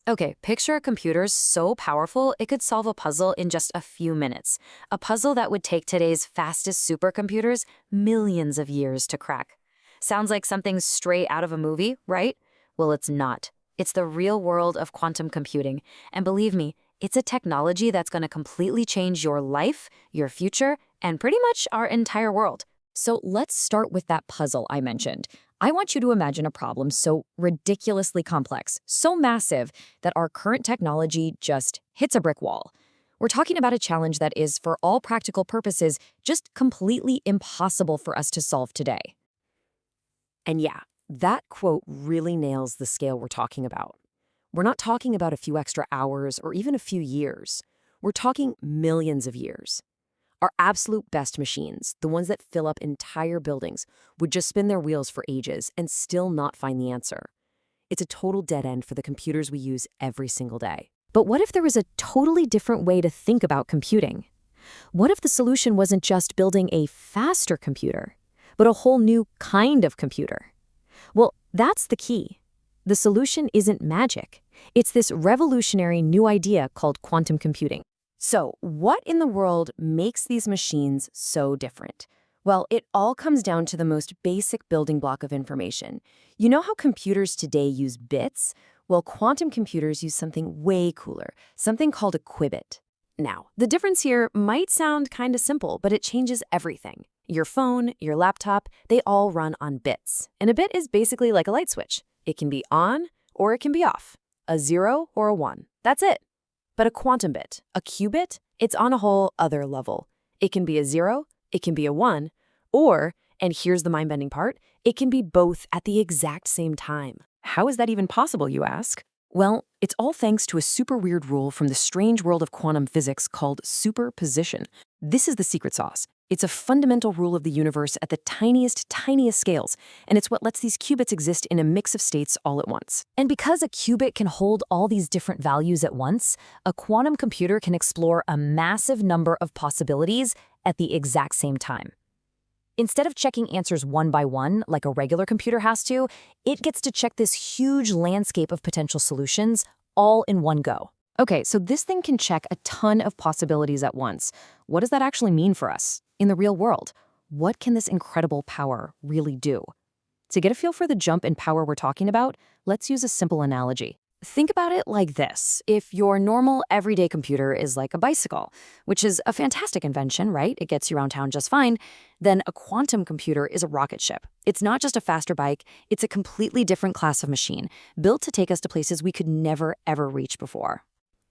Okay, picture a computer so powerful it could solve a puzzle in just a few minutes. A puzzle that would take today's fastest supercomputers millions of years to crack. Sounds like something straight out of a movie, right? Well, it's not. It's the real world of quantum computing. And believe me, it's a technology that's going to completely change your life, your future, and pretty much our entire world. So let's start with that puzzle I mentioned. I want you to imagine a problem so ridiculously complex, so massive that our current technology just hits a brick wall. We're talking about a challenge that is, for all practical purposes, just completely impossible for us to solve today. And yeah, that quote really nails the scale we're talking about. We're not talking about a few extra hours or even a few years. We're talking millions of years. Our absolute best machines, the ones that fill up entire buildings, would just spin their wheels for ages and still not find the answer. It's a total dead end for the computers we use every single day. But what if there was a totally different way to think about computing? What if the solution wasn't just building a faster computer, but a whole new kind of computer? Well, that's the key. The solution isn't magic. It's this revolutionary new idea called quantum computing. So, what in the world makes these machines so different? Well, it all comes down to the most basic building block of information. You know how computers today use bits? Well, quantum computers use something way cooler, something called a qubit. Now, the difference here might sound kind of simple, but it changes everything. Your phone, your laptop, they all run on bits. And a bit is basically like a light switch. It can be on or it can be off, a 0 or a 1. That's it. But a quantum bit, a qubit, it's on a whole other level. It can be a 0, it can be a 1, or, and here's the mind-bending part, it can be both at the exact same time. How is that even possible, you ask? Well, it's all thanks to a super weird rule from the strange world of quantum physics called superposition. This is the secret sauce. It's a fundamental rule of the universe at the tiniest scales, and it's what lets these qubits exist in a mix of states all at once. And because a qubit can hold all these different values at once, a quantum computer can explore a massive number of possibilities at the exact same time. Instead of checking answers one by one, like a regular computer has to, it gets to check this huge landscape of potential solutions all in one go. Okay, so this thing can check a ton of possibilities at once. What does that actually mean for us? In the real world, what can this incredible power really do? To get a feel for the jump in power we're talking about, let's use a simple analogy. Think about it like this. If your normal everyday computer is like a bicycle, which is a fantastic invention, right? It gets you around town just fine, then a quantum computer is a rocket ship. It's not just a faster bike, it's a completely different class of machine, built to take us to places we could never, ever reach before.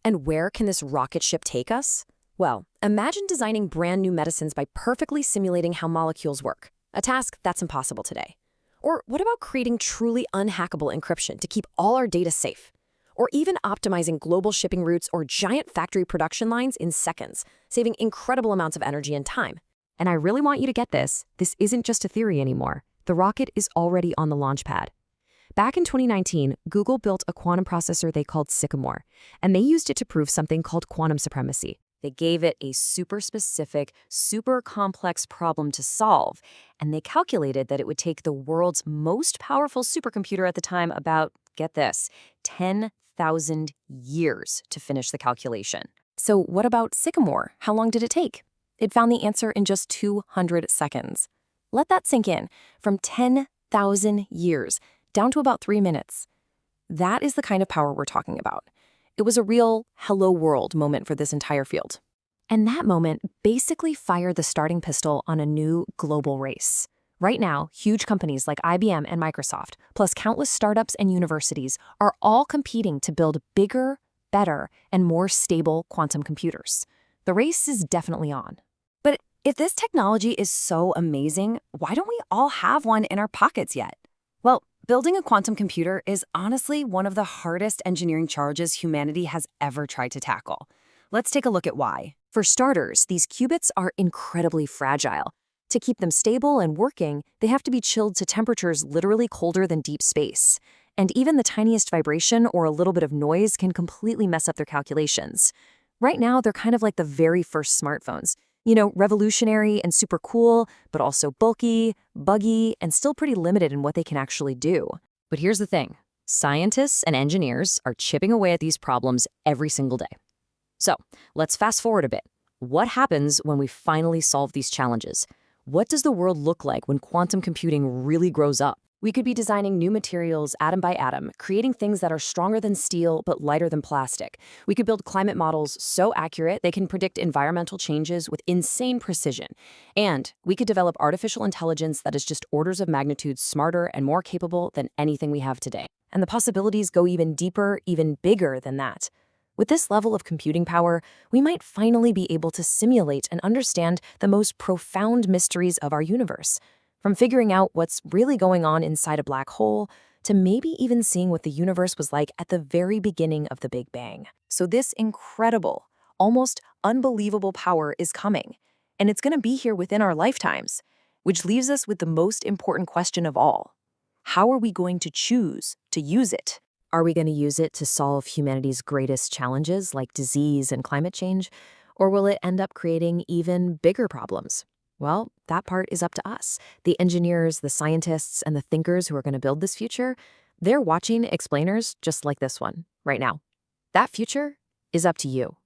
And where can this rocket ship take us? Well, imagine designing brand new medicines by perfectly simulating how molecules work, a task that's impossible today. Or what about creating truly unhackable encryption to keep all our data safe? Or even optimizing global shipping routes or giant factory production lines in seconds, saving incredible amounts of energy and time. And I really want you to get this. This isn't just a theory anymore. The rocket is already on the launch pad. Back in 2019, Google built a quantum processor they called Sycamore, and they used it to prove something called quantum supremacy. They gave it a super specific, super complex problem to solve, and they calculated that it would take the world's most powerful supercomputer at the time about, get this, 10,000 years to finish the calculation. So what about Sycamore? How long did it take? It found the answer in just 200 seconds. Let that sink in. From 10,000 years down to about 3 minutes. That is the kind of power we're talking about. It was a real hello world moment for this entire field. And that moment basically fired the starting pistol on a new global race. Right now, huge companies like IBM and Microsoft, plus countless startups and universities, are all competing to build bigger, better, and more stable quantum computers. The race is definitely on. But if this technology is so amazing, why don't we all have one in our pockets yet? Well, building a quantum computer is honestly one of the hardest engineering challenges humanity has ever tried to tackle. Let's take a look at why. For starters, these qubits are incredibly fragile. To keep them stable and working, they have to be chilled to temperatures literally colder than deep space. And even the tiniest vibration or a little bit of noise can completely mess up their calculations. Right now, they're kind of like the very first smartphones. You know, revolutionary and super cool, but also bulky, buggy, and still pretty limited in what they can actually do. But here's the thing. Scientists and engineers are chipping away at these problems every single day. So, let's fast forward a bit. What happens when we finally solve these challenges? What does the world look like when quantum computing really grows up? We could be designing new materials atom by atom, creating things that are stronger than steel but lighter than plastic. We could build climate models so accurate they can predict environmental changes with insane precision. And we could develop artificial intelligence that is just orders of magnitude smarter and more capable than anything we have today. And the possibilities go even deeper, even bigger than that. With this level of computing power, we might finally be able to simulate and understand the most profound mysteries of our universe. From figuring out what's really going on inside a black hole, to maybe even seeing what the universe was like at the very beginning of the Big Bang. So this incredible, almost unbelievable power is coming, and it's going to be here within our lifetimes, which leaves us with the most important question of all. How are we going to choose to use it? Are we going to use it to solve humanity's greatest challenges like disease and climate change? Or will it end up creating even bigger problems? Well, that part is up to us. The engineers, the scientists, and the thinkers who are going to build this future, they're watching explainers just like this one right now. That future is up to you.